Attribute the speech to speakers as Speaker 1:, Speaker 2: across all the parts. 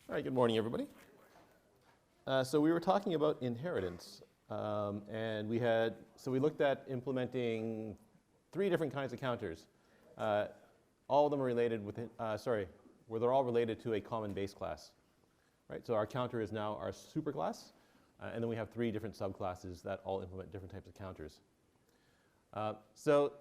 Speaker 1: All right, good morning, everybody. So we were talking about inheritance, and we looked at implementing three different kinds of counters. All of them are related where they're all related to a common base class, right? So our counter is now our superclass, and then we have three different subclasses that all implement different types of counters. So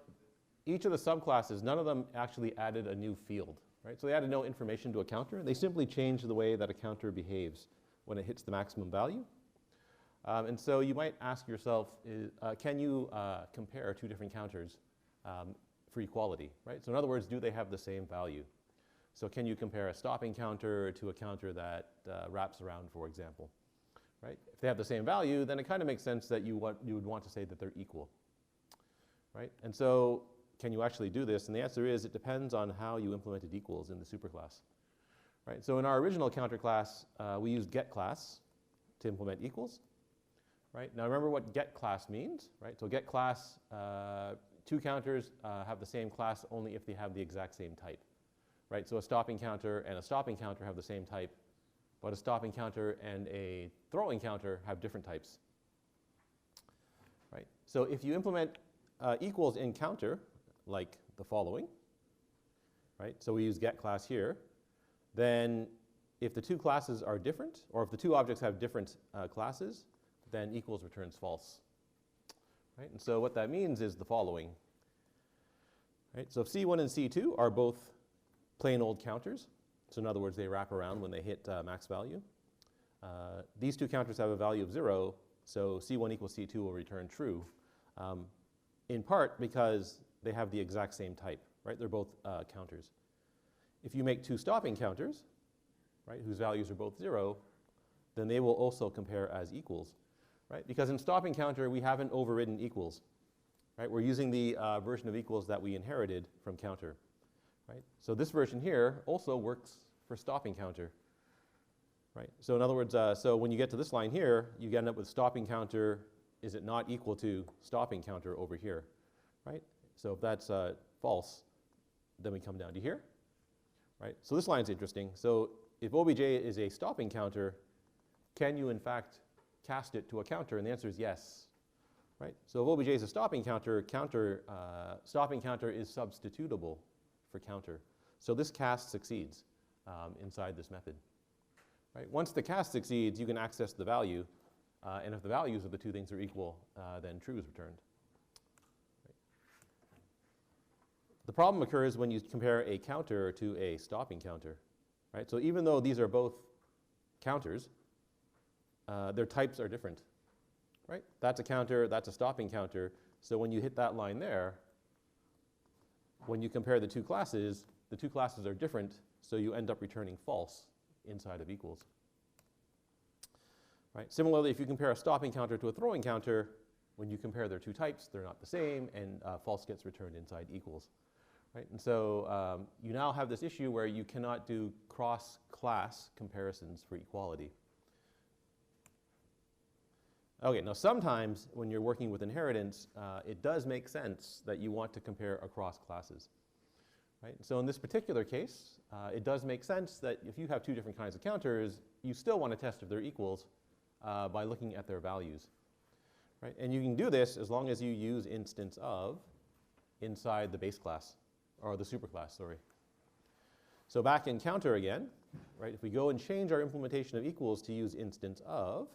Speaker 1: each of the subclasses, none of them actually added a new field. Right? So they added no information to a counter. They simply changed the way that a counter behaves when it hits the maximum value. And so you might ask yourself, can you compare two different counters for equality? Right? So in other words, do they have the same value? So can you compare a stopping counter to a counter that wraps around, for example? Right? If they have the same value, then it kind of makes sense that you would want to say that they're equal. Right? And so can you actually do this? And the answer is it depends on how you implemented equals in the superclass. Right? So in our original counter class, we used getClass to implement equals. Right? Now remember what getClass means. Right? So getClass, two counters have the same class only if they have the exact same type. Right? So a stopping counter and a stopping counter have the same type, but a stopping counter and a throwing counter have different types. Right? So if you implement equals in counter, like the following, right? So we use getClass here. Then if the two classes are different, or if the two objects have different classes, then equals returns false. Right? And so what that means is the following. Right? So if C1 and C2 are both plain old counters, so in other words, they wrap around when they hit max value, these two counters have a value of 0, so C1 equals C2 will return true, in part because they have the exact same type, right? They're both counters. If you make two stopping counters, right, whose values are both 0, then they will also compare as equals, right? Because in stopping counter, we haven't overridden equals, right? We're using the version of equals that we inherited from counter, right? So this version here also works for stopping counter, right? So in other words, so when you get to this line here, you end up with stopping counter, is it not equal to stopping counter over here, right? So if that's false, then we come down to here, right? So this line's interesting. So if obj is a stopping counter, can you in fact cast it to a counter? And the answer is yes, right? So if obj is a stopping counter, stopping counter is substitutable for counter. So this cast succeeds inside this method, right? Once the cast succeeds, you can access the value, and if the values of the two things are equal, then true is returned. The problem occurs when you compare a counter to a stopping counter, right? So even though these are both counters, their types are different, right? That's a counter, that's a stopping counter. So when you hit that line there, when you compare the two classes are different, so you end up returning false inside of equals. Right? Similarly, if you compare a stopping counter to a throwing counter, when you compare their two types, they're not the same, and false gets returned inside equals. Right? And so you now have this issue where you cannot do cross-class comparisons for equality. Okay, now sometimes when you're working with inheritance, it does make sense that you want to compare across classes. Right? So in this particular case, it does make sense that if you have two different kinds of counters, you still want to test if they're equals by looking at their values. Right? And you can do this as long as you use instance of inside the base class. Or the superclass, sorry. So back in counter again, right, if we go and change our implementation of equals to use instance of,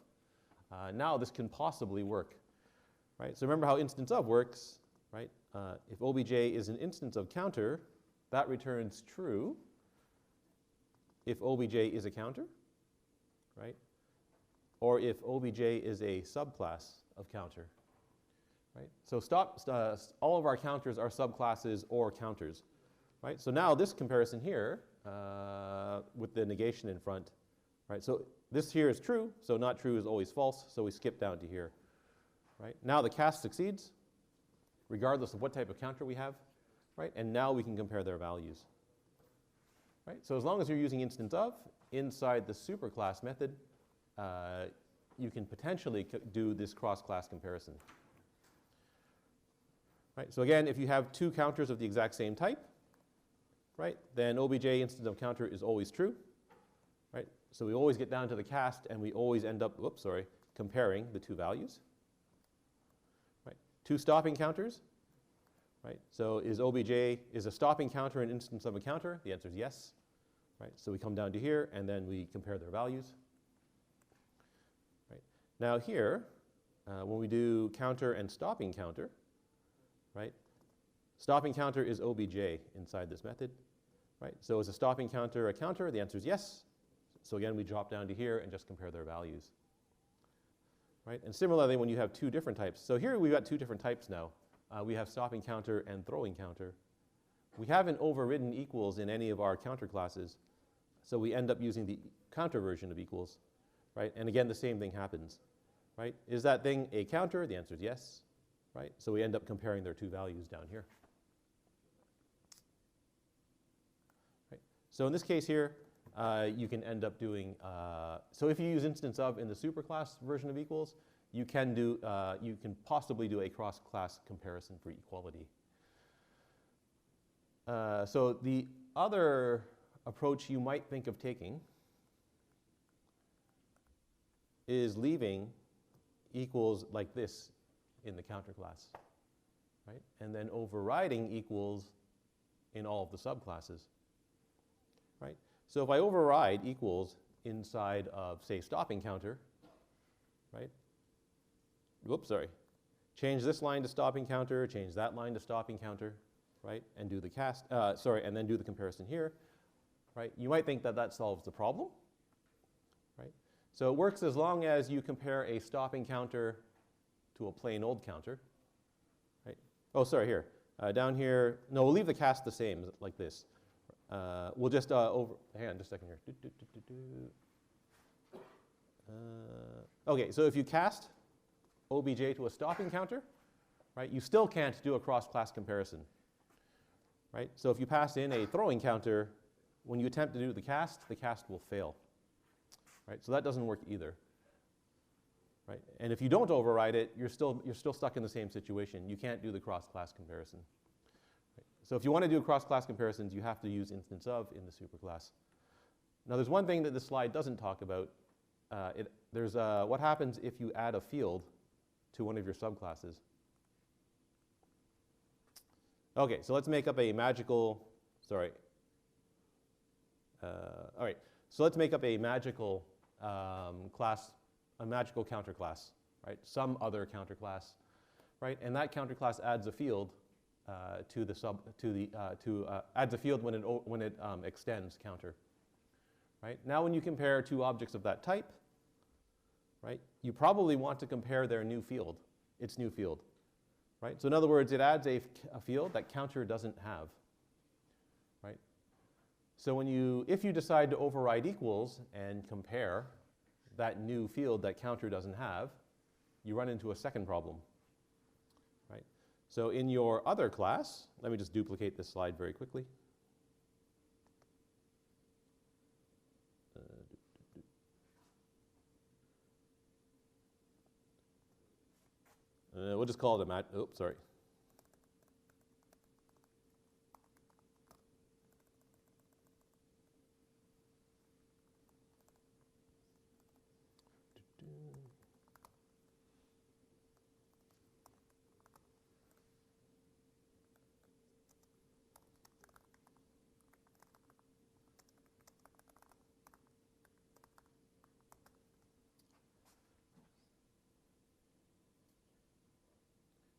Speaker 1: now this can possibly work. Right? So remember how instance of works, right? If obj is an instance of counter, that returns true if obj is a counter, right? Or if obj is a subclass of counter. Right? So all of our counters are subclasses or counters. Right? So now this comparison here with the negation in front, right? So this here is true, so not true is always false, so we skip down to here. Right? Now the cast succeeds, regardless of what type of counter we have. Right? And now we can compare their values. Right? So as long as you're using instance of inside the superclass method, you can potentially do this cross-class comparison. Right? So again, if you have two counters of the exact same type, right, then obj instance of counter is always true. Right? So we always get down to the cast, and we always end up, comparing the two values. Right? Two stopping counters. Right? So is a stopping counter an instance of a counter? The answer is yes. Right? So we come down to here, and then we compare their values. Right? Now here, when we do counter and stopping counter, right? Stopping counter is obj inside this method. Right? So is a stopping counter a counter? The answer is yes. So again, we drop down to here and just compare their values. Right? And similarly, when you have two different types. So here we've got two different types now. We have stopping counter and throwing counter. We haven't overridden equals in any of our counter classes, so we end up using the counter version of equals, right? And again, the same thing happens, right? Is that thing a counter? The answer is yes, right? So we end up comparing their two values down here. Right? So in this case here, you can end up doing, so if you use instance of in the superclass version of equals, you can possibly do a cross-class comparison for equality. So the other approach you might think of taking is leaving equals like this in the counter class, right? And then overriding equals in all of the subclasses, right? So if I override equals inside of, say, stopping counter, right? Change this line to stopping counter, change that line to stopping counter, right? And do the and then do the comparison here, right? You might think that that solves the problem, right? So it works as long as you compare a stopping counter to a plain old counter, right? Oh, sorry, here. Down here, no, we'll leave the cast the same, like this. We'll just hang on just a second here. Okay, so if you cast obj to a stopping counter, right, you still can't do a cross-class comparison, right? So if you pass in a throwing counter, when you attempt to do the cast will fail, right? So that doesn't work either, right? And if you don't override it, you're still stuck in the same situation. You can't do the cross-class comparison. Right? So if you want to do cross-class comparisons, you have to use instance of in the superclass. Now there's one thing that this slide doesn't talk about. There's what happens if you add a field to one of your subclasses. Okay, so let's make up a magical, all right, so let's make up a magical class, a magical counter class, right? Some other counter class, right? And that counter class adds a field adds a field when it extends counter, right? Now when you compare two objects of that type, right, you probably want to compare their new field, its new field, right? So in other words, it adds a field that counter doesn't have, right? So if you decide to override equals and compare that new field that counter doesn't have, you run into a second problem, right? So in your other class, let me just duplicate this slide very quickly. We'll just call it a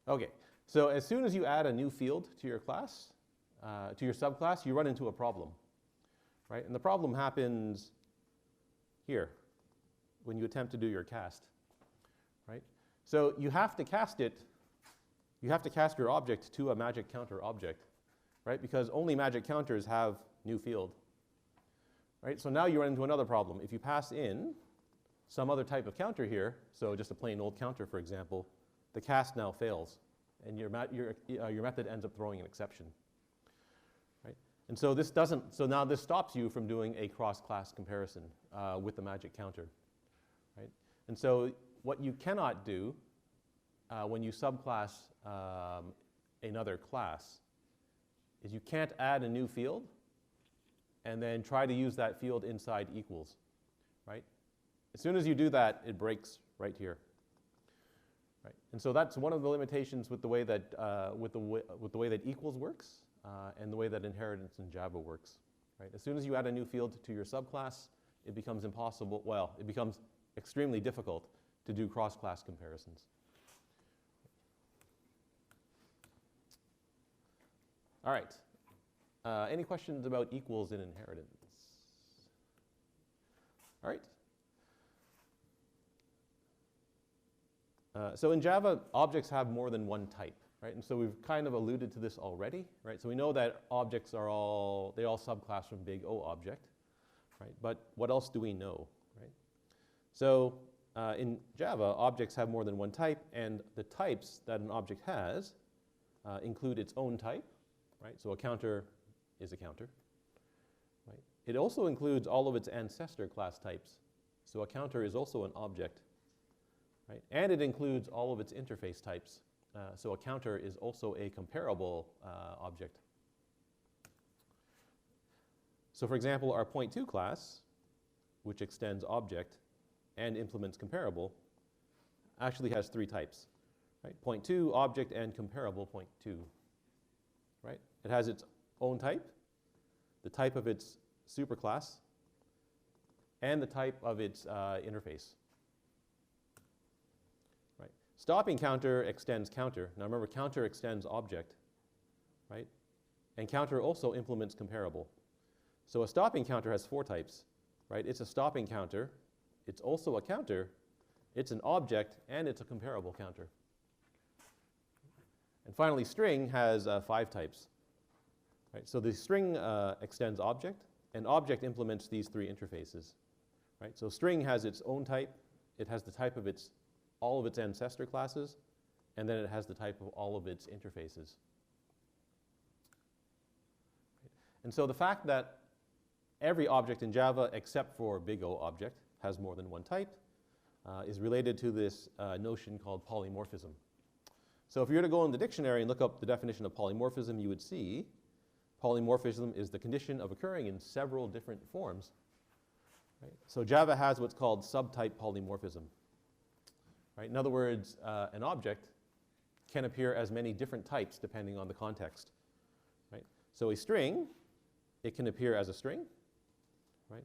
Speaker 1: Okay, so as soon as you add a new field to your class, to your subclass, you run into a problem, right? And the problem happens here when you attempt to do your cast, right? So you have to cast your object to a magic counter object, right? Because only magic counters have new field, right? So now you run into another problem. If you pass in some other type of counter here, so just a plain old counter, for example, the cast now fails, and your method ends up throwing an exception, right? And so now this stops you from doing a cross-class comparison with the magic counter, right? And so what you cannot do when you subclass another class is you can't add a new field and then try to use that field inside equals, right? As soon as you do that, it breaks right here. Right? And so that's one of the limitations with the way that, with the way that equals works and the way that inheritance in Java works. Right? As soon as you add a new field to your subclass, it becomes impossible, well, it becomes extremely difficult to do cross-class comparisons. All right. Any questions about equals in inheritance? All right. So in Java, objects have more than one type, right? And so we've kind of alluded to this already, right? So we know that objects are all subclass from big O object, right? But what else do we know, right? So in Java, objects have more than one type, and the types that an object has include its own type, right? So a counter is a counter, right? It also includes all of its ancestor class types. So a counter is also an object. Right? And it includes all of its interface types. So a counter is also a comparable object. So for example, our point2 class, which extends object and implements comparable, actually has three types. Right? Point2, object, and comparable point2. Right? It has its own type, the type of its superclass, and the type of its interface. Stopping counter extends counter. Now remember, counter extends object, right? And counter also implements comparable. So a stopping counter has four types, right? It's a stopping counter, it's also a counter, it's an object, and it's a comparable counter. And finally, string has 5 types, right? So the string extends object, and object implements these 3 interfaces, right? So string has its own type, it has the type of all of its ancestor classes, and then it has the type of all of its interfaces. And so the fact that every object in Java except for big O object has more than one type is related to this notion called polymorphism. So if you were to go in the dictionary and look up the definition of polymorphism, you would see polymorphism is the condition of occurring in several different forms. Right? So Java has what's called subtype polymorphism. Right? In other words, an object can appear as many different types depending on the context. Right? So a string, it can appear as a string. Right?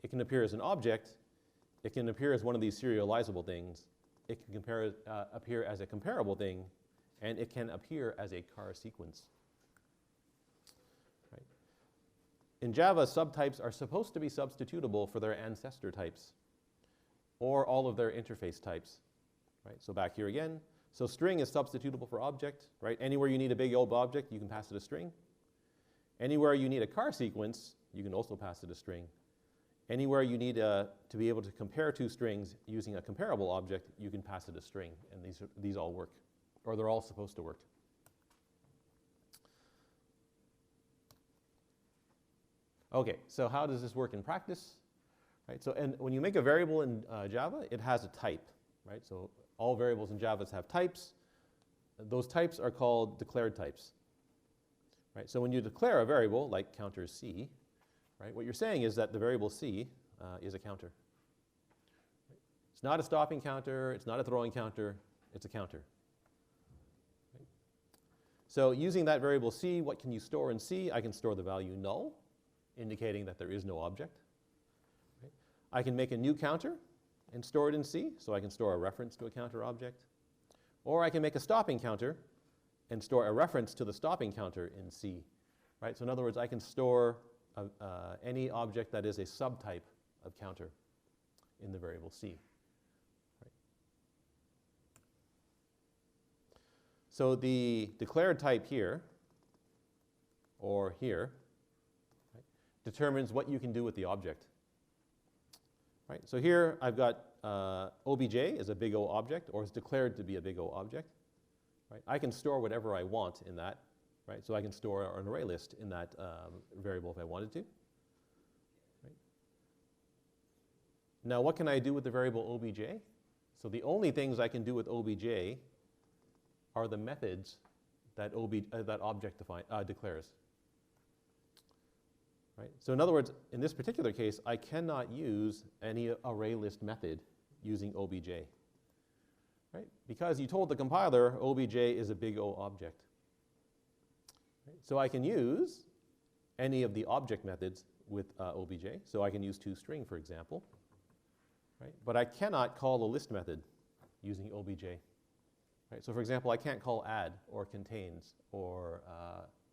Speaker 1: It can appear as an object. It can appear as one of these serializable things. It can appear as a comparable thing. And it can appear as a car sequence. Right? In Java, subtypes are supposed to be substitutable for their ancestor types or all of their interface types. Right? So back here again, so string is substitutable for object, right? Anywhere you need a big O object, you can pass it a string. Anywhere you need a car sequence, you can also pass it a string. Anywhere you need to be able to compare 2 strings using a comparable object, you can pass it a string, and these all work, or they're all supposed to work. Okay, so how does this work in practice? Right, so and when you make a variable in Java, it has a type, right? So all variables in Java have types. Those types are called declared types. Right? So when you declare a variable like counter C, right, what you're saying is that the variable C is a counter. Right? It's not a stopping counter, it's not a throwing counter, it's a counter. Right? So using that variable C, what can you store in C? I can store the value null, indicating that there is no object. Right? I can make a new counter and store it in C, so I can store a reference to a counter object. Or I can make a stopping counter and store a reference to the stopping counter in C. Right? So in other words, I can store any object that is a subtype of counter in the variable C. Right? So the declared type here, or here, right, determines what you can do with the object. Right? So here I've got obj is a big O object, or is declared to be a big O object. Right? I can store whatever I want in that. Right? So I can store an array list in that variable if I wanted to. Right? Now what can I do with the variable obj? So the only things I can do with obj are the methods that object declares. Right? Right? So in other words, in this particular case, I cannot use any array list method using obj. Right? Because you told the compiler obj is a big O object. Right? So I can use any of the object methods with obj. So I can use toString, for example. Right? But I cannot call a list method using obj. Right? So for example, I can't call add or contains or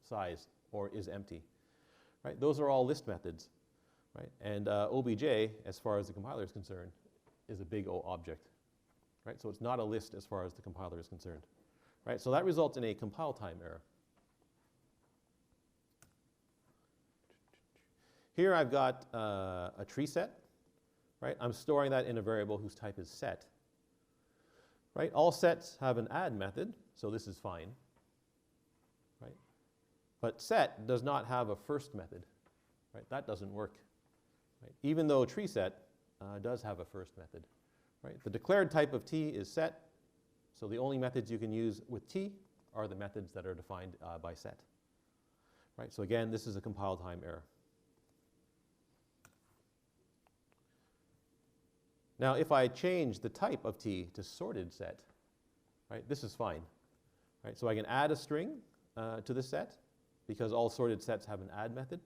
Speaker 1: size or is empty. Right? Those are all list methods. Right? And obj, as far as the compiler is concerned, is a big O object. Right? So it's not a list as far as the compiler is concerned. Right? So that results in a compile time error. Here I've got a tree set. Right? I'm storing that in a variable whose type is set. Right? All sets have an add method, so this is fine. Right? But set does not have a first method. Right? That doesn't work. Right? Even though tree set does have a first method. Right? The declared type of T is set, so the only methods you can use with T are the methods that are defined by set. Right? So again, this is a compile time error. Now, if I change the type of T to sorted set, right, this is fine. Right? So I can add a string to this set because all sorted sets have an add method.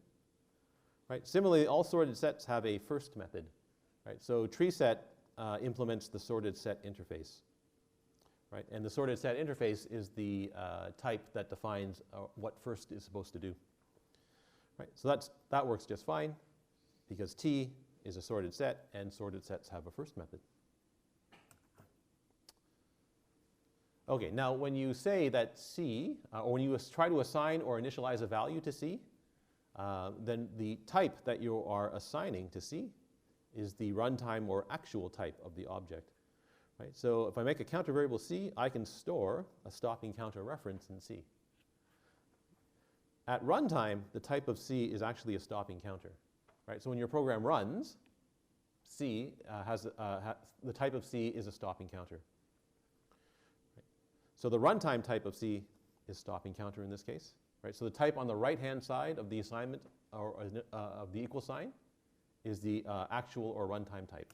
Speaker 1: Right? Similarly, all sorted sets have a first method. Right? So tree set implements the sorted set interface. Right? And the sorted set interface is the type that defines what first is supposed to do. Right? So that works just fine because T is a sorted set, and sorted sets have a first method. Okay, now when you say that C, or when you try to assign or initialize a value to C, then the type that you are assigning to C is the runtime or actual type of the object. Right? So if I make a counter variable C, I can store a stopping counter reference in C. At runtime, the type of C is actually a stopping counter. Right? So when your program runs, C the type of C is a stopping counter. Right? So the runtime type of C is stopping counter in this case. Right? So the type on the right-hand side of the assignment or of the equal sign is the actual or runtime type.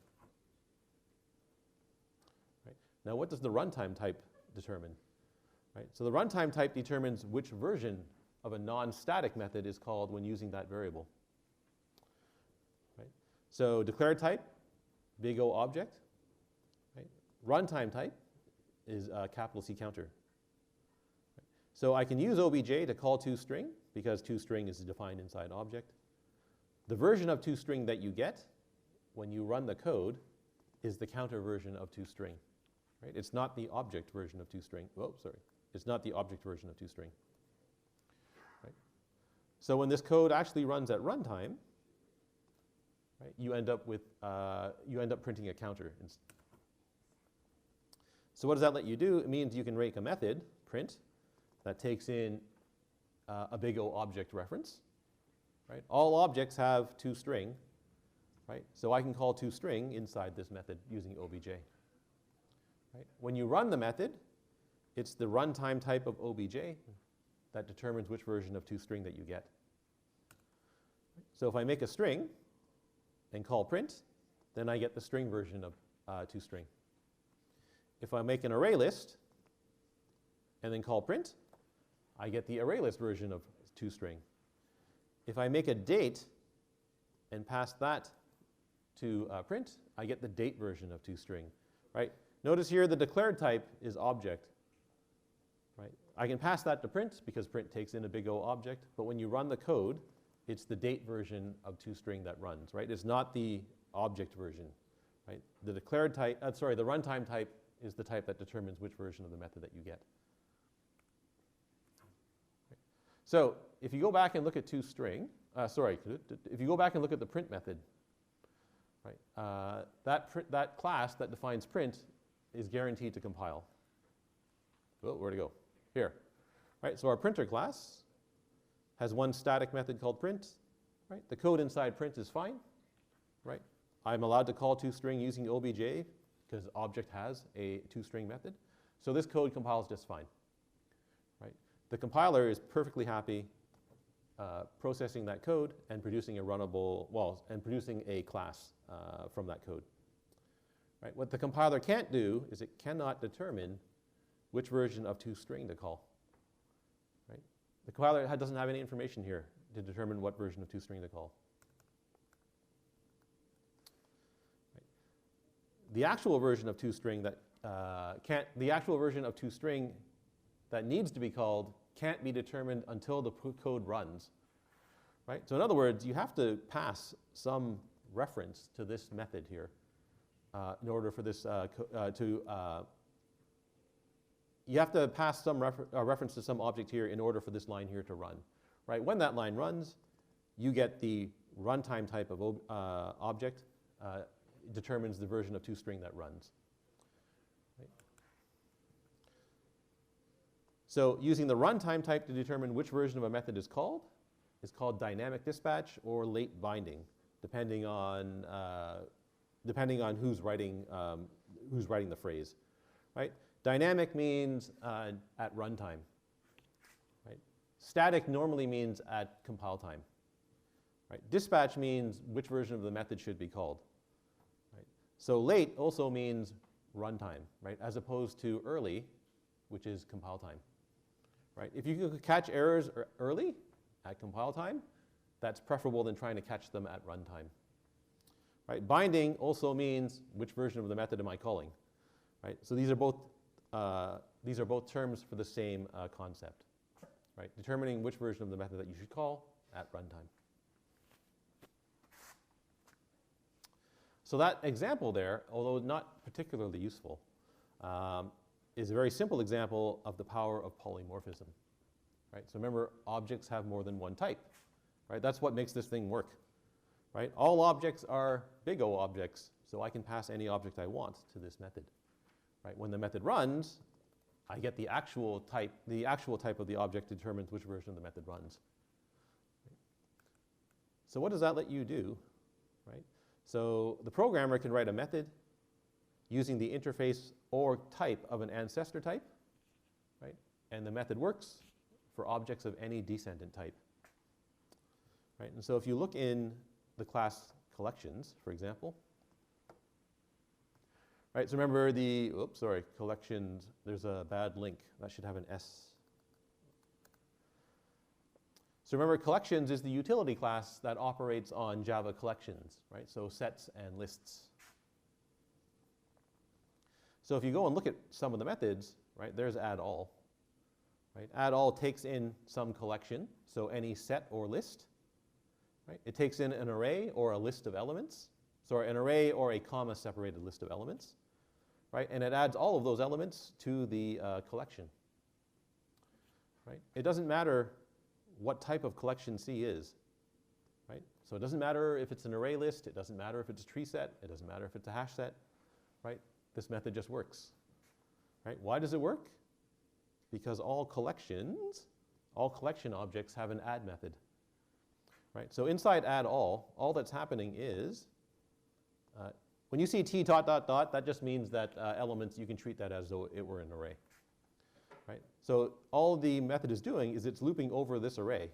Speaker 1: Right? Now, what does the runtime type determine? Right? So the runtime type determines which version of a non-static method is called when using that variable. So declared type, big O object. Right? Runtime type is capital C counter. Right? So I can use obj to call toString because toString is defined inside object. The version of toString that you get when you run the code is the counter version of toString. Right? It's not the object version of toString. Oh, sorry. It's not the object version of toString. Right? So when this code actually runs at runtime, right, you end up printing a counter. So what does that let you do? It means you can make a method, print, that takes in a big O object reference. Right? All objects have toString. Right? So I can call toString inside this method using obj. Right? When you run the method, it's the runtime type of obj that determines which version of toString that you get. So if I make a string and call print, then I get the string version of toString. If I make an array list and then call print, I get the array list version of toString. If I make a date and pass that to print, I get the date version of toString. Right? Notice here the declared type is object. Right? I can pass that to print because print takes in a big O object, but when you run the code, it's the date version of toString that runs, right? It's not the object version, right? The declared type, the runtime type is the type that determines which version of the method that you get. Right. So if you go back and look at toString, if you go back and look at the print method, right? That class that defines print is guaranteed to compile. Oh, where'd it go? Here, right? So our printer class has one static method called print. Right? The code inside print is fine. Right? I'm allowed to call toString using obj because object has a toString method. So this code compiles just fine. Right? The compiler is perfectly happy processing that code and producing a runnable, well, and producing a class from that code. Right? What the compiler can't do is it cannot determine which version of toString to call. Right? The compiler doesn't have any information here to determine what version of toString to call. Right? The actual version of toString that that needs to be called can't be determined until the code runs. Right? So in other words, you have to pass some reference to this method here in order for this you have to pass some reference to some object here in order for this line here to run. Right? When that line runs, you get the runtime type of object determines the version of toString that runs. Right? So using the runtime type to determine which version of a method is called dynamic dispatch or late binding, depending on who's writing the phrase. Right? Dynamic means at runtime. Right? Static normally means at compile time. Right? Dispatch means which version of the method should be called. Right? So late also means runtime, right? As opposed to early, which is compile time. Right? If you could catch errors early at compile time, that's preferable than trying to catch them at runtime. Right? Binding also means which version of the method am I calling. Right? So these are both terms for the same concept. Right? Determining which version of the method that you should call at runtime. So that example there, although not particularly useful, is a very simple example of the power of polymorphism. Right? So remember, objects have more than one type. Right? That's what makes this thing work. Right? All objects are big O objects, so I can pass any object I want to this method. Right? When the method runs, I get the actual type. The actual type of the object determines which version of the method runs. Right? So what does that let you do? Right? So the programmer can write a method using the interface or type of an ancestor type. Right? And the method works for objects of any descendant type. Right? And so if you look in the class collections, for example. Right, so remember the, collections, there's a bad link. That should have an S. So remember, collections is the utility class that operates on Java collections, right? So sets and lists. So if you go and look at some of the methods, right, there's add all. Right? Add all takes in some collection, so any set or list. Right? It takes in an array or a list of elements, so an array or a comma-separated list of elements, right? And it adds all of those elements to the collection. Right? It doesn't matter what type of collection C is. Right? So it doesn't matter if it's an array list, it doesn't matter if it's a tree set, it doesn't matter if it's a hash set. Right? This method just works. Right? Why does it work? Because all collection objects have an add method. Right? So inside add all that's happening is, when you see t ... that just means that elements, you can treat that as though it were an array. Right? So all the method is doing is it's looping over this array.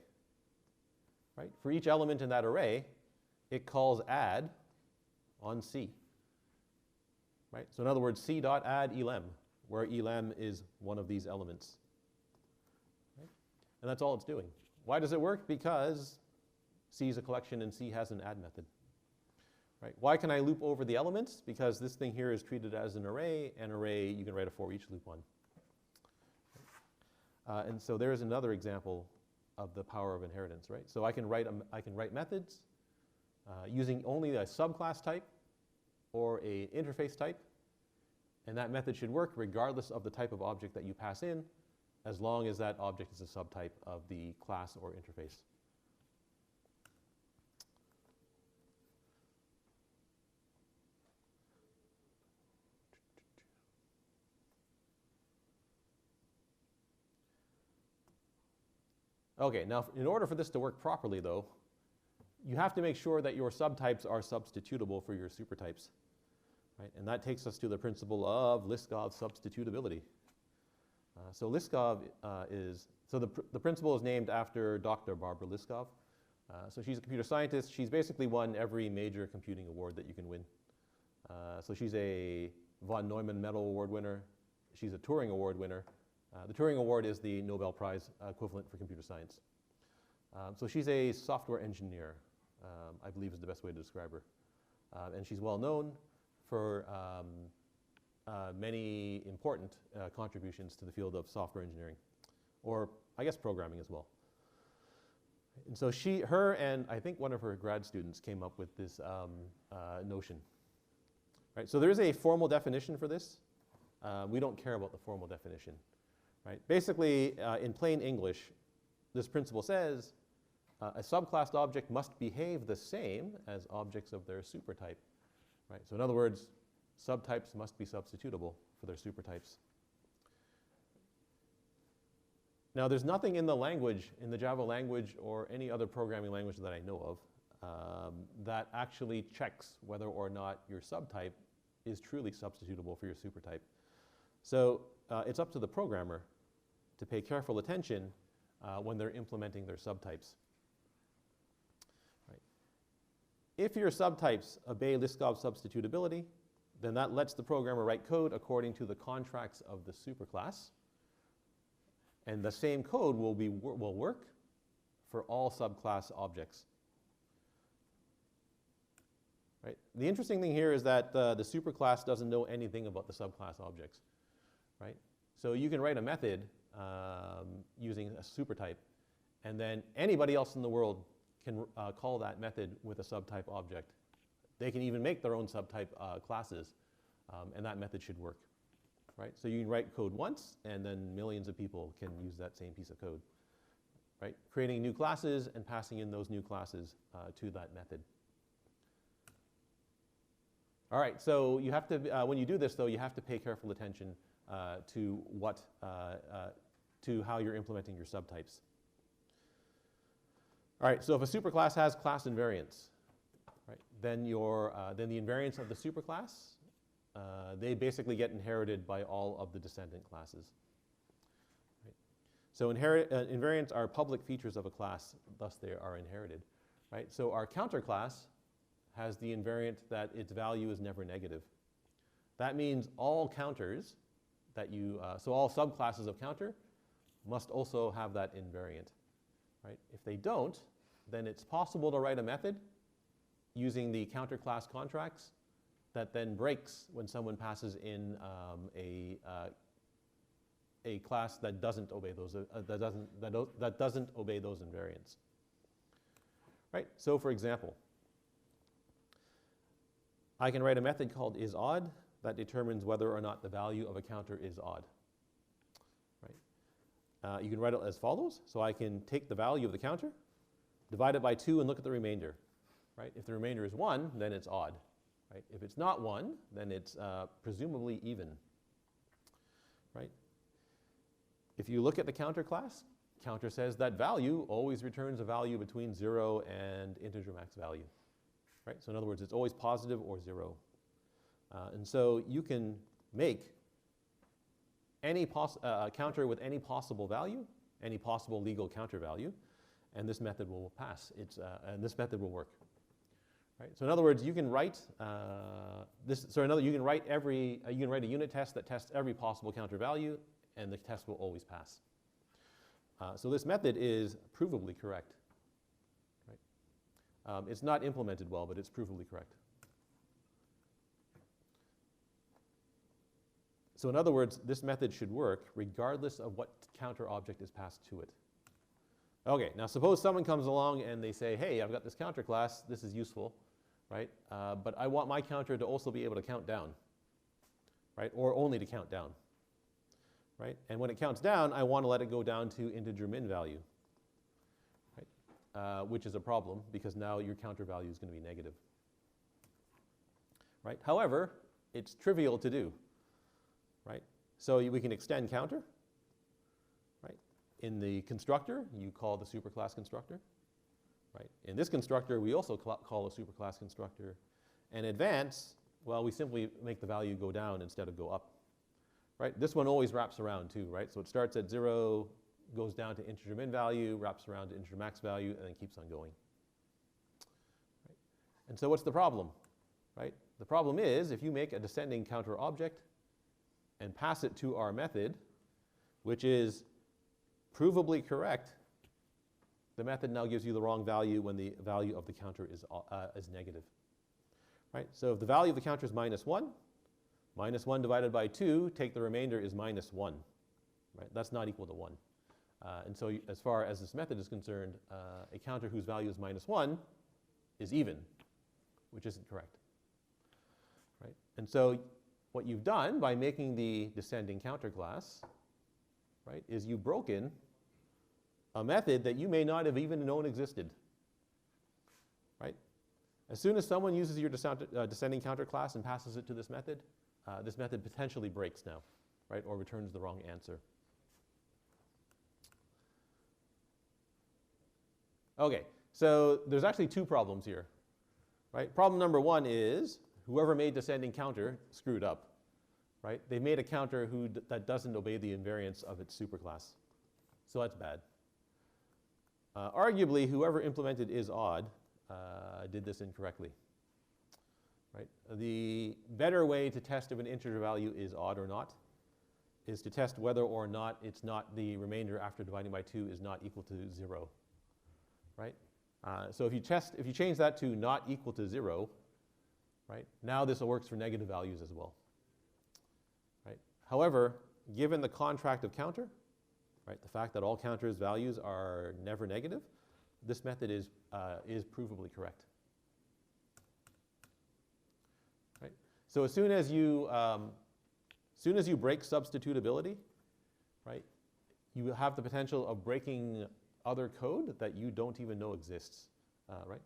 Speaker 1: Right? For each element in that array, it calls add on C. Right? So in other words, c.add elem, where elem is one of these elements. Right? And that's all it's doing. Why does it work? Because C is a collection and C has an add method. Right? Why can I loop over the elements? Because this thing here is treated as an array you can write a for each loop on. And so there is another example of the power of inheritance. Right? So I can write methods using only a subclass type or a interface type, and that method should work regardless of the type of object that you pass in, as long as that object is a subtype of the class or interface. Okay, now in order for this to work properly though, you have to make sure that your subtypes are substitutable for your supertypes. Right? And that takes us to the principle of Liskov substitutability. So Liskov is So the principal is named after Dr. Barbara Liskov. So she's a computer scientist. She's basically won every major computing award that you can win. So she's a von Neumann Medal Award winner. She's a Turing Award winner. The Turing Award is the Nobel Prize equivalent for computer science. So she's a software engineer, I believe is the best way to describe her. And she's well known for many important contributions to the field of software engineering, or I guess programming as well. And so her and I think one of her grad students came up with this notion. Right, so there is a formal definition for this. We don't care about the formal definition. Right? Basically, in plain English, this principle says a subclassed object must behave the same as objects of their supertype. Right? So in other words, subtypes must be substitutable for their supertypes. Now, there's nothing in the language, in the Java language or any other programming language that I know of, that actually checks whether or not your subtype is truly substitutable for your supertype. So it's up to the programmer to pay careful attention when they're implementing their subtypes. Right. If your subtypes obey Liskov substitutability, then that lets the programmer write code according to the contracts of the superclass. And the same code will work for all subclass objects. Right. The interesting thing here is that the superclass doesn't know anything about the subclass objects. Right? So you can write a method using a supertype, and then anybody else in the world can call that method with a subtype object. They can even make their own subtype classes, and that method should work. Right? So you can write code once, and then millions of people can use that same piece of code. Right? Creating new classes and passing in those new classes to that method. All right, so you have to, when you do this, though, you have to pay careful attention to how you're implementing your subtypes. All right, so if a superclass has class invariants, right, then the invariants of the superclass, they basically get inherited by all of the descendant classes. Right? So invariants are public features of a class, thus they are inherited. Right? So our counter class has the invariant that its value is never negative. That means all counters that so all subclasses of counter must also have that invariant. Right? If they don't, then it's possible to write a method using the counter class contracts that then breaks when someone passes in a class that doesn't obey those that doesn't obey those invariants. Right? So for example, I can write a method called isOdd that determines whether or not the value of a counter is odd. Right? You can write it as follows. So I can take the value of the counter, divide it by 2, and look at the remainder. Right? If the remainder is 1, then it's odd. Right? If it's not 1, then it's presumably even. Right? If you look at the counter class, counter says that value always returns a value between 0 and integer max value. Right? So in other words, it's always positive or 0. And so you can make any counter with any possible value, any possible legal counter value, and this method will pass. And this method will work. Right? So in other words, you can write you can write a unit test that tests every possible counter value, and the test will always pass. So this method is provably correct. Right? It's not implemented well, but it's provably correct. So in other words, this method should work regardless of what counter object is passed to it. Okay, now suppose someone comes along and they say, hey, I've got this counter class, this is useful, right? But I want my counter to also be able to count down, right? Or only to count down, right? And when it counts down, I want to let it go down to integer min value, right? Which is a problem because now your counter value is going to be negative, right? However, it's trivial to do, right? So we can extend counter, right? In the constructor, you call the superclass constructor, right? In this constructor, we also call a superclass constructor. And advance, well, we simply make the value go down instead of go up, right? This one always wraps around too, right? So it starts at 0, goes down to integer min value, wraps around to integer max value, and then keeps on going. Right? And so what's the problem? Right? The problem is if you make a descending counter object and pass it to our method, which is provably correct, the method now gives you the wrong value when the value of the counter is negative. Right? So if the value of the counter is -1, -1 divided by 2, take the remainder is -1. Right? That's not equal to 1. And so as far as this method is concerned, a counter whose value is -1 is even, which isn't correct. Right? And so what you've done by making the descending counter class, right, is you've broken a method that you may not have even known existed. Right? As soon as someone uses your descending counter class and passes it to this method potentially breaks now, right, or returns the wrong answer. Okay, so there's actually two problems here. Right? Problem number one is whoever made descending counter screwed up. Right? They made a counter that doesn't obey the invariance of its superclass. So that's bad. Arguably, whoever implemented isOdd did this incorrectly. Right? The better way to test if an integer value is odd or not is to test whether or not it's not the remainder after dividing by 2 is not equal to 0. Right? So if you change that to not equal to 0, right, now this works for negative values as well. Right? However, given the contract of counter, right, the fact that all counters' values are never negative, this method is provably correct. Right? So as soon as you break substitutability, right, you have the potential of breaking other code that you don't even know exists. Right?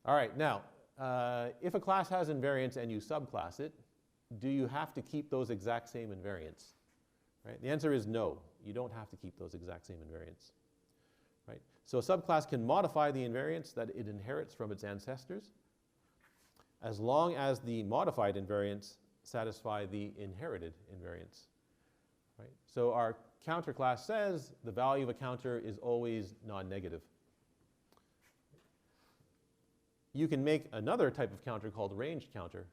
Speaker 1: All right, now, if a class has invariants and you subclass it, do you have to keep those exact same invariants? Right? The answer is no. You don't have to keep those exact same invariants. Right? So a subclass can modify the invariants that it inherits from its ancestors as long as the modified invariants satisfy the inherited invariants. Right? So our counter class says the value of a counter is always non-negative. You can make another type of counter called ranged counter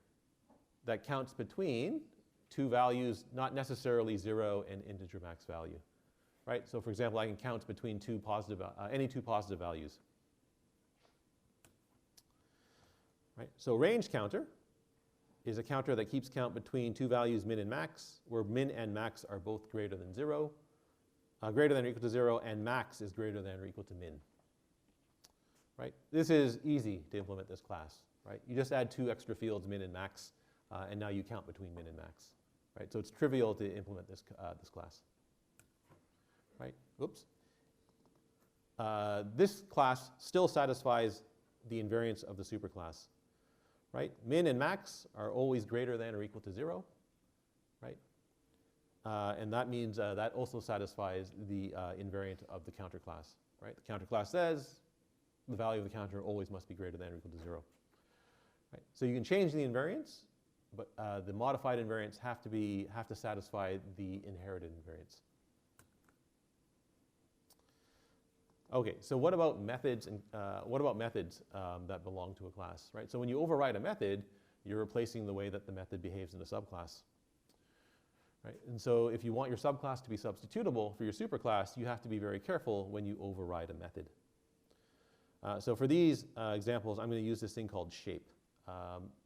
Speaker 1: that counts between two values, not necessarily 0 and integer max value. Right? So for example, I can count between any two positive values. Right? So ranged counter is a counter that keeps count between two values min and max, where min and max are both greater than 0, greater than or equal to 0, and max is greater than or equal to min. Right? This is easy to implement this class. Right? You just add two extra fields, min and max, and now you count between min and max. Right? So it's trivial to implement this class. Right? Oops. This class still satisfies the invariance of the superclass. Right? Min and max are always greater than or equal to 0. Right? And that means that also satisfies the invariant of the counter class. Right? The counter class says the value of the counter always must be greater than or equal to 0. Right? So you can change the invariants, but the modified invariants have to satisfy the inherited invariants. Okay, so what about methods that belong to a class, right? So when you override a method, you're replacing the way that the method behaves in a subclass, right? And so if you want your subclass to be substitutable for your superclass, you have to be very careful when you override a method. So for these examples, I'm going to use this thing called shape.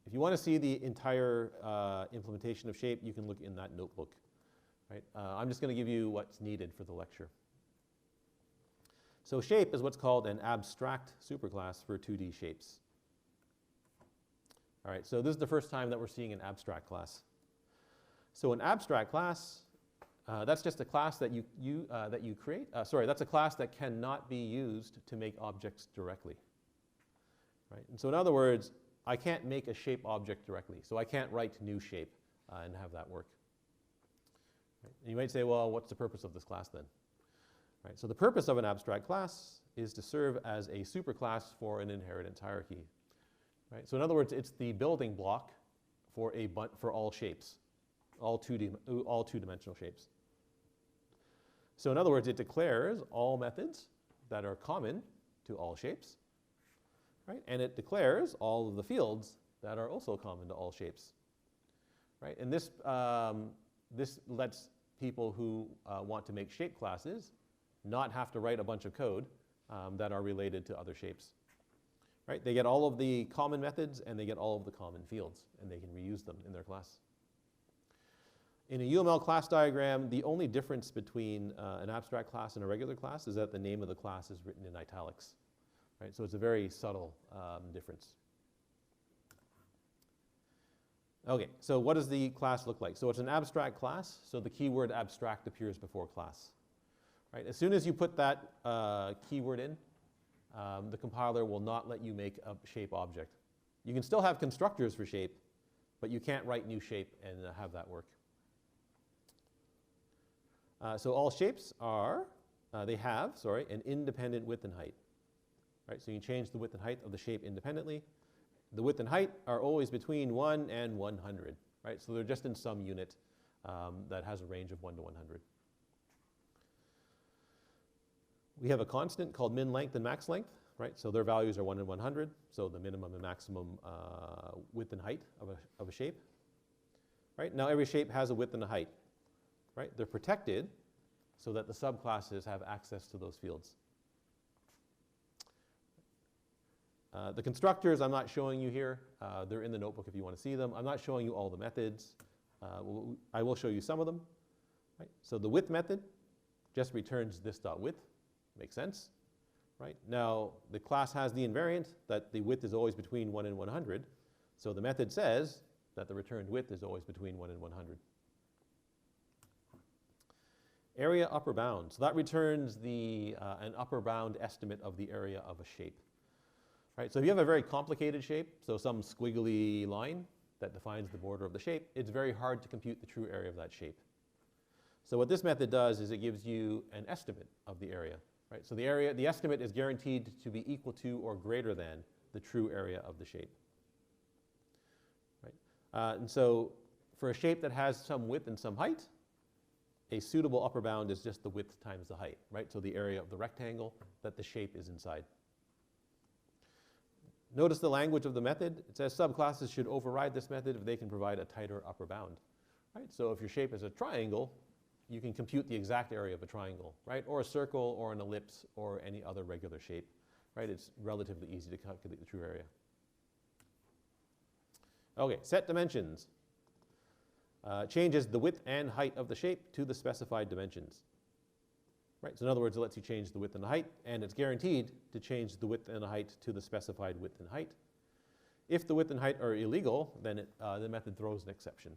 Speaker 1: If you want to see the entire implementation of shape, you can look in that notebook, right? I'm just going to give you what's needed for the lecture. So shape is what's called an abstract superclass for 2D shapes. All right, so this is the first time that we're seeing an abstract class. So an abstract class, that's just a class that you create. That's a class that cannot be used to make objects directly. Right? And so in other words, I can't make a shape object directly. So I can't write new shape and have that work. Right? And you might say, well, what's the purpose of this class then? Right, so the purpose of an abstract class is to serve as a superclass for an inheritance hierarchy. Right? So in other words, it's the building block for all shapes. all two-dimensional shapes. So in other words, it declares all methods that are common to all shapes, right? And it declares all of the fields that are also common to all shapes, right? And this, this lets people who want to make shape classes not have to write a bunch of code that are related to other shapes, right? They get all of the common methods and they get all of the common fields, and they can reuse them in their class. In a UML class diagram, the only difference between an abstract class and a regular class is that the name of the class is written in italics, right? So it's a very subtle difference. Okay, so what does the class look like? So it's an abstract class, so the keyword abstract appears before class, right? As soon as you put that keyword in, the compiler will not let you make a shape object. You can still have constructors for shape, but you can't write new shape and have that work. So all shapes are, an independent width and height, right? So you change the width and height of the shape independently. The width and height are always between 1 and 100, right? So they're just in some unit that has a range of 1 to 100. We have a constant called min length and max length, right? So their values are 1 and 100, so the minimum and maximum width and height of a shape, right? Now every shape has a width and a height, right? They're protected so that the subclasses have access to those fields. The constructors I'm not showing you here. They're in the notebook if you want to see them. I'm not showing you all the methods. I will show you some of them, right? So the width method just returns this.width. Makes sense, right? Now, the class has the invariant that the width is always between 1 and 100. So the method says that the returned width is always between 1 and 100. Area upper bound. So that returns an upper bound estimate of the area of a shape. Right? So if you have a very complicated shape, so some squiggly line that defines the border of the shape, it's very hard to compute the true area of that shape. So what this method does is it gives you an estimate of the area. Right? So the estimate is guaranteed to be equal to or greater than the true area of the shape. Right? And so for a shape that has some width and some height, a suitable upper bound is just the width times the height, right? So the area of the rectangle that the shape is inside. Notice the language of the method. It says subclasses should override this method if they can provide a tighter upper bound, right? So if your shape is a triangle, you can compute the exact area of a triangle, right? Or a circle or an ellipse or any other regular shape, right? It's relatively easy to calculate the true area. Okay, set dimensions. Changes the width and height of the shape to the specified dimensions. Right? So in other words, it lets you change the width and the height, and it's guaranteed to change the width and the height to the specified width and height. If the width and height are illegal, then the method throws an exception.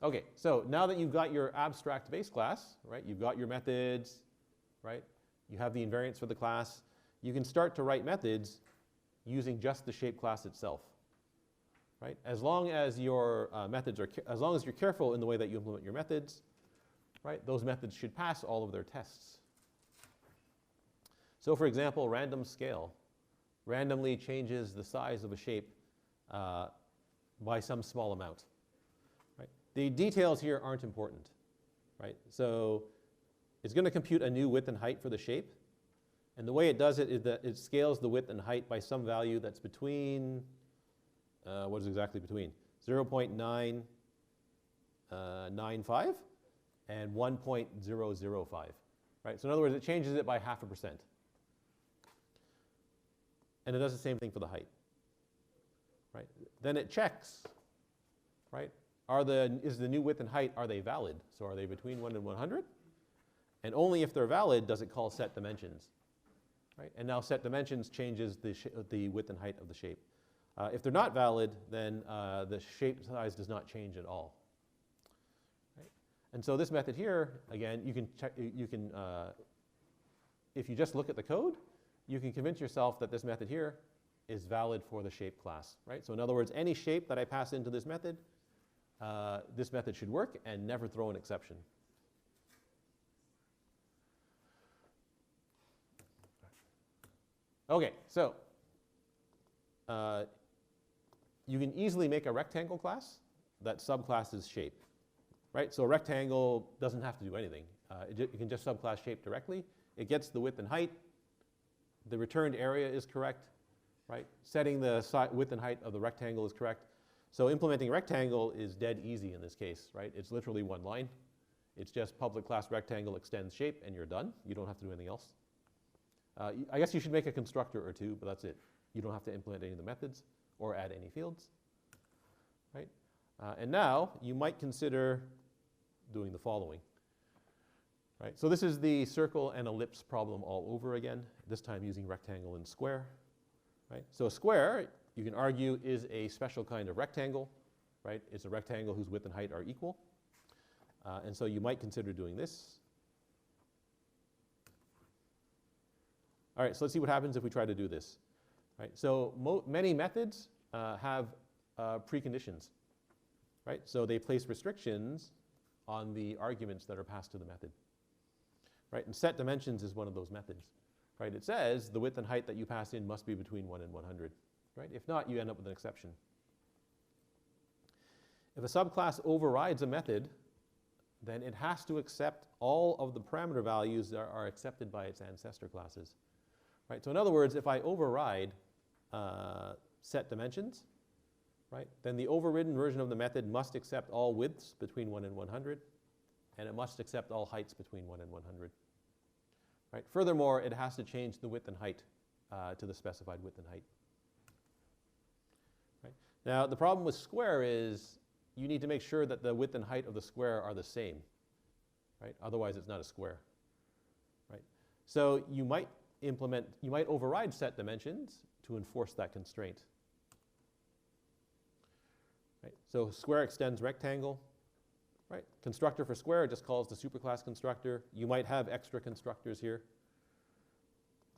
Speaker 1: Okay, so now that you've got your abstract base class, right? You've got your methods, right? You have the invariants for the class. You can start to write methods using just the shape class itself. Right? As long as your as long as you're careful in the way that you implement your methods, right? Those methods should pass all of their tests. So for example, random scale randomly changes the size of a shape by some small amount. Right? The details here aren't important. Right? So it's going to compute a new width and height for the shape. And the way it does it is that it scales the width and height by some value that's between what is exactly between? 0.995 and 1.005. Right? So in other words, it changes it by 0.5%. And it does the same thing for the height. Right? Then it checks, right? Is the new width and height, are they valid? So are they between 1 and 100? And only if they're valid does it call set dimensions. Right? And now set dimensions changes the width and height of the shape. If they're not valid, then the shape size does not change at all. Right? And so this method here, again, you can check. If you just look at the code, you can convince yourself that this method here is valid for the shape class. Right? So in other words, any shape that I pass into this method should work and never throw an exception. Okay, so you can easily make a rectangle class that subclasses shape, right? So a rectangle doesn't have to do anything. You can just subclass shape directly. It gets the width and height. The returned area is correct, right? Setting the width and height of the rectangle is correct. So implementing rectangle is dead easy in this case, right? It's literally one line. It's just public class rectangle extends shape and you're done. You don't have to do anything else. I guess you should make a constructor or two, but that's it. You don't have to implement any of the methods or add any fields, right? And now you might consider doing the following, right? So this is the circle and ellipse problem all over again, this time using rectangle and square, right? So a square, you can argue, is a special kind of rectangle, right? It's a rectangle whose width and height are equal. And so you might consider doing this. All right, so let's see what happens if we try to do this. Right, so many methods have preconditions, right? So they place restrictions on the arguments that are passed to the method, right? And set dimensions is one of those methods, right? It says the width and height that you pass in must be between 1 and 100, right? If not, you end up with an exception. If a subclass overrides a method, then it has to accept all of the parameter values that are accepted by its ancestor classes. Right? So in other words, if I override set dimensions, right, then the overridden version of the method must accept all widths between 1 and 100, and it must accept all heights between 1 and 100. Right? Furthermore, it has to change the width and height to the specified width and height. Right? Now, the problem with square is you need to make sure that the width and height of the square are the same. Right? Otherwise, it's not a square. Right? So you might override set dimensions to enforce that constraint. Right? So square extends rectangle. Right? Constructor for square just calls the superclass constructor. You might have extra constructors here.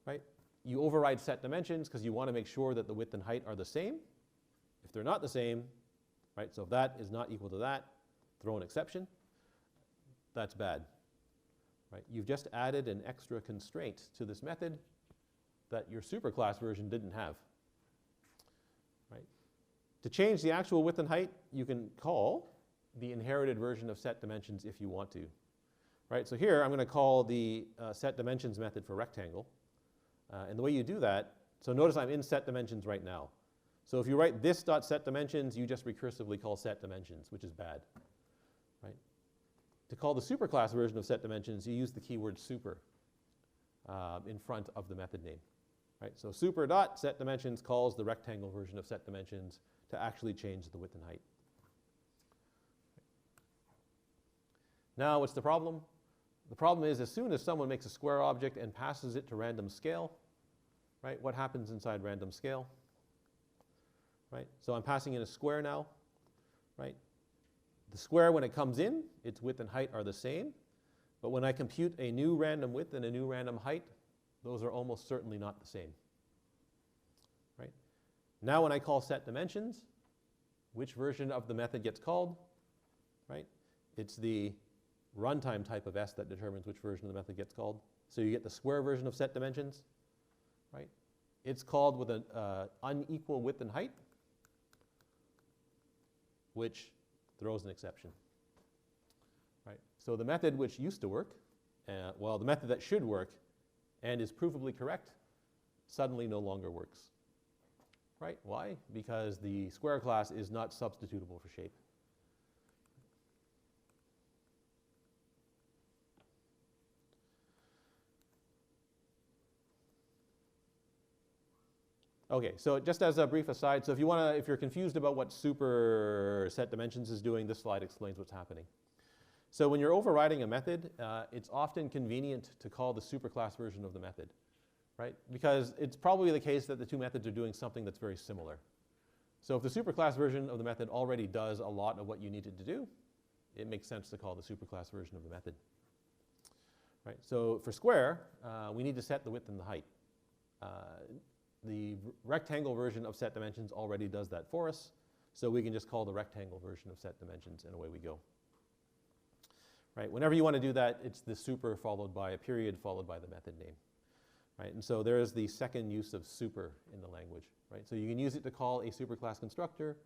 Speaker 1: Right? You override set dimensions because you want to make sure that the width and height are the same. If they're not the same, right? So if that is not equal to that, throw an exception. That's bad. Right? You've just added an extra constraint to this method that your superclass version didn't have. Right? To change the actual width and height, you can call the inherited version of set dimensions if you want to. Right? So here I'm going to call the set dimensions method for rectangle. And the way you do that, so notice I'm in set dimensions right now. So if you write this dot set dimensions, you just recursively call set dimensions, which is bad. Right? To call the superclass version of set dimensions, you use the keyword super in front of the method name. Right? So super dot set dimensions calls the rectangle version of set dimensions to actually change the width and height. Now, what's the problem? The problem is as soon as someone makes a square object and passes it to random scale, right? What happens inside random scale? Right? So I'm passing in a square now, right? The square, when it comes in, its width and height are the same. But when I compute a new random width and a new random height, those are almost certainly not the same. Right? Now when I call set dimensions, which version of the method gets called? Right? It's the runtime type of S that determines which version of the method gets called. So you get the square version of set dimensions. Right? It's called with an unequal width and height, which throws an exception. Right? So the method which used to work, well, the method that should work and is provably correct, suddenly no longer works. Right? Why? Because the square class is not substitutable for shape. Okay, so just as a brief aside, so if you're confused about what super set dimensions is doing, this slide explains what's happening. So when you're overriding a method, it's often convenient to call the superclass version of the method, right? Because it's probably the case that the two methods are doing something that's very similar. So if the superclass version of the method already does a lot of what you need it to do, it makes sense to call the superclass version of the method. Right? So for square, we need to set the width and the height. The rectangle version of set dimensions already does that for us, so we can just call the rectangle version of set dimensions and away we go. Right? Whenever you want to do that, it's the super followed by a period followed by the method name. right? And so there is the second use of super in the language, right? So you can use it to call a superclass constructor.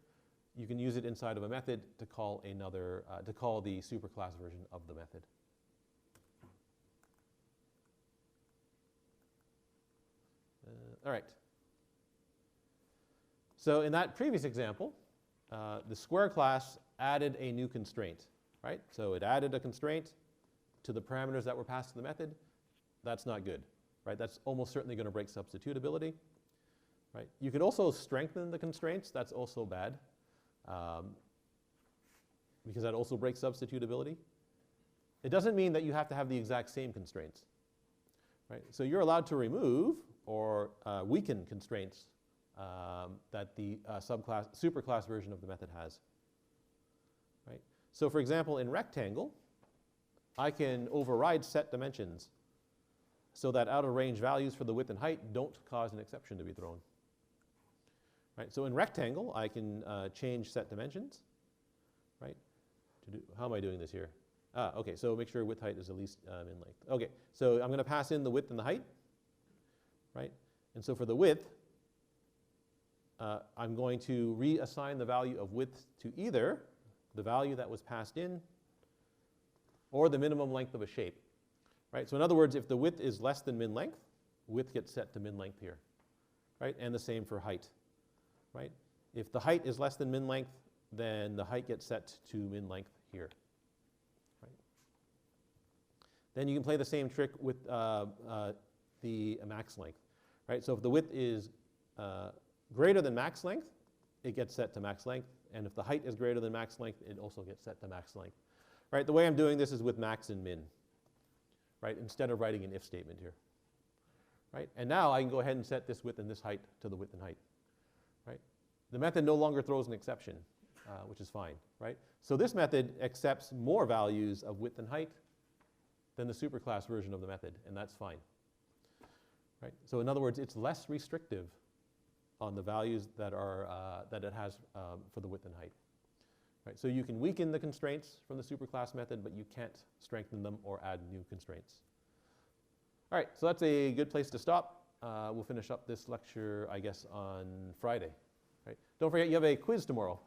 Speaker 1: You can use it inside of a method to call another, to call the superclass version of the method. All right. So in that previous example, the square class added a new constraint, right? So it added a constraint to the parameters that were passed to the method. That's not good, right? That's almost certainly going to break substitutability, right? You could also strengthen the constraints. That's also bad, because that also breaks substitutability. It doesn't mean that you have to have the exact same constraints, right? So you're allowed to remove or weaken constraints that the superclass version of the method has, right? So for example, in rectangle, I can override set dimensions so that out of range values for the width and height don't cause an exception to be thrown, right? So in rectangle, I can change set dimensions, right? How am I doing this here? Okay, so make sure width height is at least in length. Okay, so I'm going to pass in the width and the height, right? And so for the width, I'm going to reassign the value of width to either the value that was passed in or the minimum length of a shape, right? So in other words, if the width is less than min length, width gets set to min length here, right? And the same for height, right? If the height is less than min length, then the height gets set to min length here, right? Then you can play the same trick with the max length, right? So if the width is greater than max length, it gets set to max length. And if the height is greater than max length, it also gets set to max length. Right? The way I'm doing this is with max and min, right? Instead of writing an if statement here, right? And now I can go ahead and set this width and this height to the width and height, right? The method no longer throws an exception, which is fine, right? So this method accepts more values of width and height than the superclass version of the method, and that's fine, right? So in other words, it's less restrictive on the values that are that it has for the width and height, right? So you can weaken the constraints from the superclass method, but you can't strengthen them or add new constraints. All right, so that's a good place to stop. We'll finish up this lecture, I guess, on Friday, right? Don't forget you have a quiz tomorrow.